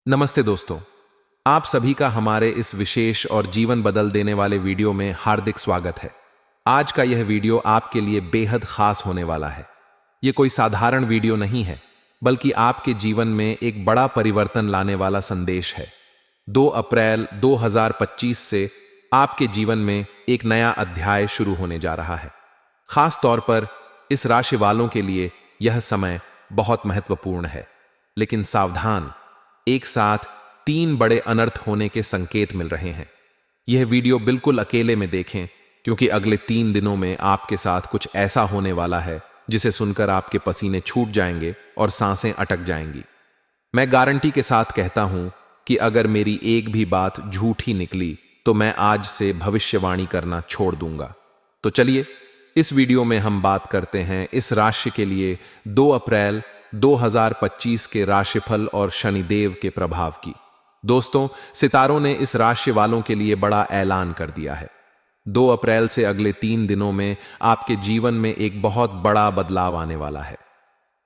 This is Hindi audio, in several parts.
नमस्ते दोस्तों, आप सभी का हमारे इस विशेष और जीवन बदल देने वाले वीडियो में हार्दिक स्वागत है। आज का यह वीडियो आपके लिए बेहद खास होने वाला है। यह कोई साधारण वीडियो नहीं है, बल्कि आपके जीवन में एक बड़ा परिवर्तन लाने वाला संदेश है। 2 अप्रैल 2025 से आपके जीवन में एक नया अध्याय शुरू होने जा रहा है। खास तौर पर इस राशि वालों के लिए यह समय बहुत महत्वपूर्ण है। लेकिन सावधान, एक साथ 3 बड़े अनर्थ होने के संकेत मिल रहे हैं। यह वीडियो बिल्कुल अकेले में देखें, क्योंकि अगले 3 दिनों में आपके साथ कुछ ऐसा होने वाला है जिसे सुनकर आपके पसीने छूट जाएंगे और सांसें अटक जाएंगी। मैं गारंटी के साथ कहता हूं कि अगर मेरी एक भी बात झूठी निकली तो मैं आज से भविष्यवाणी करना छोड़ दूंगा। तो चलिए, इस वीडियो में हम बात करते हैं इस राशि के लिए 2 अप्रैल 2025 के राशिफल और शनिदेव के प्रभाव की। दोस्तों, सितारों ने इस राशि वालों के लिए बड़ा ऐलान कर दिया है। 2 अप्रैल से अगले 3 दिनों में आपके जीवन में एक बहुत बड़ा बदलाव आने वाला है।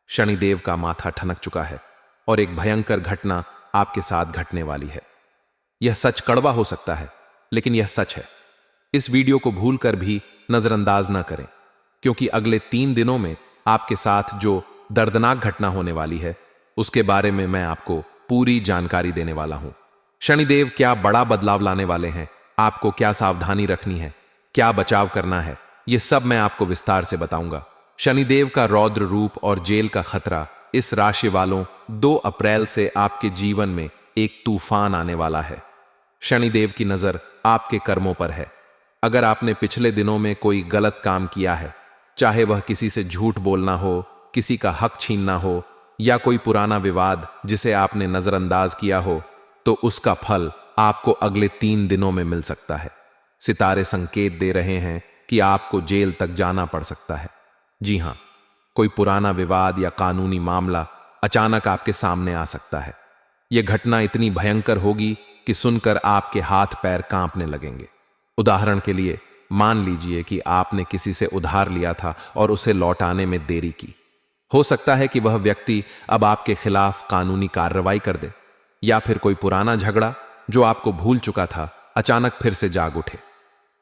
शनिदेव का माथा ठनक चुका है और एक भयंकर घटना आपके साथ घटने वाली है। यह सच कड़वा हो सकता है, लेकिन यह सच है। इस वीडियो को भूलकर भी नजरअंदाज ना करें, क्योंकि अगले 3 दिनों में आपके साथ जो दर्दनाक घटना होने वाली है, उसके बारे में मैं आपको पूरी जानकारी देने वाला हूं। शनिदेव क्या बड़ा बदलाव लाने वाले हैं, आपको क्या सावधानी रखनी है, क्या बचाव करना है, यह सब मैं आपको विस्तार से बताऊंगा। शनिदेव का रौद्र रूप और जेल का खतरा। इस राशि वालों, 2 अप्रैल से आपके जीवन में एक तूफान आने वाला है। शनिदेव की नजर आपके कर्मों पर है। अगर आपने पिछले दिनों में कोई गलत काम किया है, चाहे वह किसी से झूठ बोलना हो, किसी का हक छीनना हो, या कोई पुराना विवाद जिसे आपने नजरअंदाज किया हो, तो उसका फल आपको अगले 3 दिनों में मिल सकता है। सितारे संकेत दे रहे हैं कि आपको जेल तक जाना पड़ सकता है। जी हां, कोई पुराना विवाद या कानूनी मामला अचानक आपके सामने आ सकता है। यह घटना इतनी भयंकर होगी कि सुनकर आपके हाथ पैर कांपने लगेंगे। उदाहरण के लिए, मान लीजिए कि आपने किसी से उधार लिया था और उसे लौटाने में देरी की। हो सकता है कि वह व्यक्ति अब आपके खिलाफ कानूनी कार्रवाई कर दे, या फिर कोई पुराना झगड़ा जो आपको भूल चुका था अचानक फिर से जाग उठे।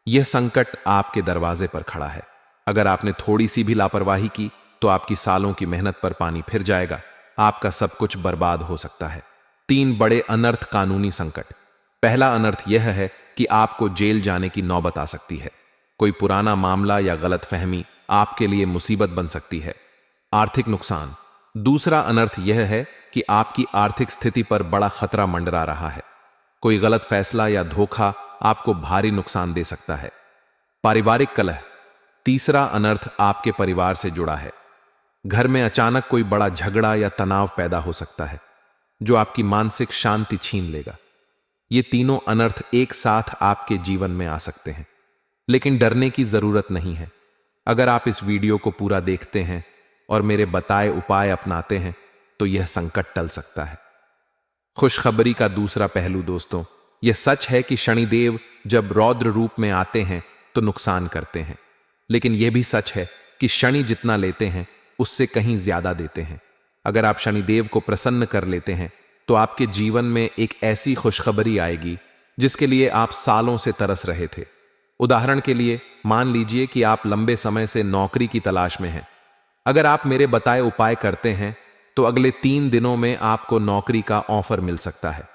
यह संकट आपके दरवाजे पर खड़ा है। अगर आपने थोड़ी सी भी लापरवाही की तो आपकी सालों की मेहनत पर पानी फिर जाएगा। आपका सब कुछ बर्बाद हो सकता है। 3 बड़े अनर्थ कानूनी संकट। पहला अनर्थ यह है कि आपको जेल जाने की नौबत आ सकती है। कोई पुराना मामला या गलतफहमी आपके लिए मुसीबत बन सकती है। आर्थिक नुकसान। दूसरा अनर्थ यह है कि आपकी आर्थिक स्थिति पर बड़ा खतरा मंडरा रहा है। कोई गलत फैसला या धोखा आपको भारी नुकसान दे सकता है। पारिवारिक कलह। तीसरा अनर्थ आपके परिवार से जुड़ा है। घर में अचानक कोई बड़ा झगड़ा या तनाव पैदा हो सकता है, जो आपकी मानसिक शांति छीन लेगा। ये तीनों अनर्थ एक साथ आपके जीवन में आ सकते हैं, लेकिन डरने की जरूरत नहीं है। अगर आप इस वीडियो को पूरा देखते हैं और मेरे बताए उपाय अपनाते हैं, तो यह संकट टल सकता है। खुशखबरी का दूसरा पहलू। दोस्तों, यह सच है कि शनिदेव जब रौद्र रूप में आते हैं तो नुकसान करते हैं, लेकिन यह भी सच है कि शनि जितना लेते हैं उससे कहीं ज्यादा देते हैं। अगर आप शनिदेव को प्रसन्न कर लेते हैं तो आपके जीवन में एक ऐसी खुशखबरी आएगी जिसके लिए आप सालों से तरस रहे थे। उदाहरण के लिए, मान लीजिए कि आप लंबे समय से नौकरी की तलाश में हैं। अगर आप मेरे बताए उपाय करते हैं तो अगले 3 दिनों में आपको नौकरी का ऑफर मिल सकता है,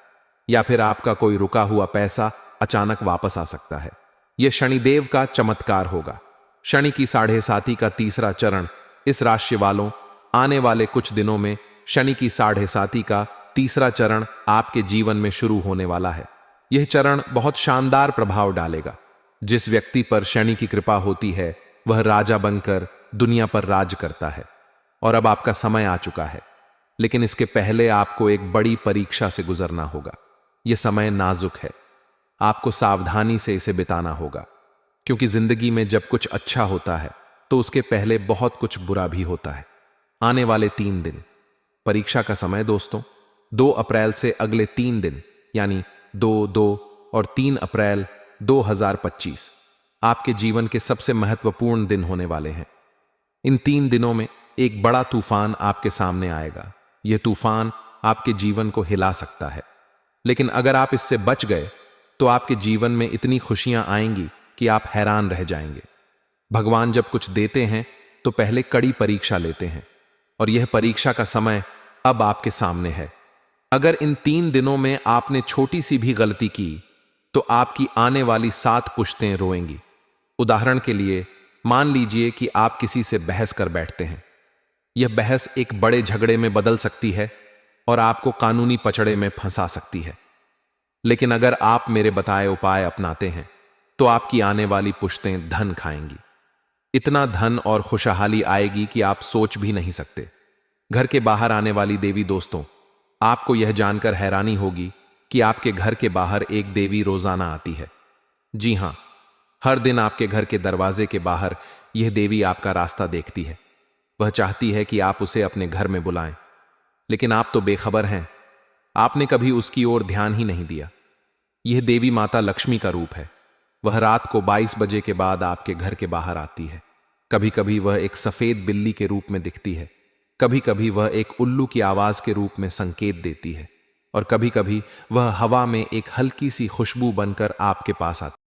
या फिर आपका कोई रुका हुआ पैसा अचानक वापस आ सकता है। यह शनिदेव का चमत्कार होगा। शनि की 7.5 का तीसरा चरण। इस राशि वालों, आने वाले कुछ दिनों में शनि की 7.5 का तीसरा चरण आपके जीवन में शुरू होने वाला है। यह चरण बहुत शानदार प्रभाव डालेगा। जिस व्यक्ति पर शनि की कृपा होती है वह राजा बनकर दुनिया पर राज करता है, और अब आपका समय आ चुका है। लेकिन इसके पहले आपको एक बड़ी परीक्षा से गुजरना होगा। यह समय नाजुक है। आपको सावधानी से इसे बिताना होगा, क्योंकि जिंदगी में जब कुछ अच्छा होता है तो उसके पहले बहुत कुछ बुरा भी होता है। आने वाले 3 दिन परीक्षा का समय। दोस्तों, 2 अप्रैल से अगले 3 दिन यानी 2, 2 और 3 अप्रैल 2025 आपके जीवन के सबसे महत्वपूर्ण दिन होने वाले हैं। इन 3 दिनों में एक बड़ा तूफान आपके सामने आएगा। यह तूफान आपके जीवन को हिला सकता है। लेकिन अगर आप इससे बच गए तो आपके जीवन में इतनी खुशियां आएंगी कि आप हैरान रह जाएंगे। भगवान जब कुछ देते हैं तो पहले कड़ी परीक्षा लेते हैं, और यह परीक्षा का समय अब आपके सामने है। अगर इन 3 दिनों में आपने छोटी सी भी गलती की तो आपकी आने वाली 7 पुश्तें रोएंगी। उदाहरण के लिए, मान लीजिए कि आप किसी से बहस कर बैठते हैं। यह बहस एक बड़े झगड़े में बदल सकती है और आपको कानूनी पचड़े में फंसा सकती है। लेकिन अगर आप मेरे बताए उपाय अपनाते हैं तो आपकी आने वाली पुश्तें धन खाएंगी। इतना धन और खुशहाली आएगी कि आप सोच भी नहीं सकते। घर के बाहर आने वाली देवी दोस्तों, आपको यह जानकर हैरानी होगी कि आपके घर के बाहर एक देवी रोजाना आती है। जी हां, हर दिन आपके घर के दरवाजे के बाहर यह देवी आपका रास्ता देखती है। वह चाहती है कि आप उसे अपने घर में बुलाएं, लेकिन आप तो बेखबर हैं। आपने कभी उसकी ओर ध्यान ही नहीं दिया। यह देवी माता लक्ष्मी का रूप है। वह रात को 22 बजे के बाद आपके घर के बाहर आती है। कभी कभी वह एक सफेद बिल्ली के रूप में दिखती है, कभी कभी वह एक उल्लू की आवाज के रूप में संकेत देती है, और कभी कभी वह हवा में एक हल्की सी खुशबू बनकर आपके पास आती है।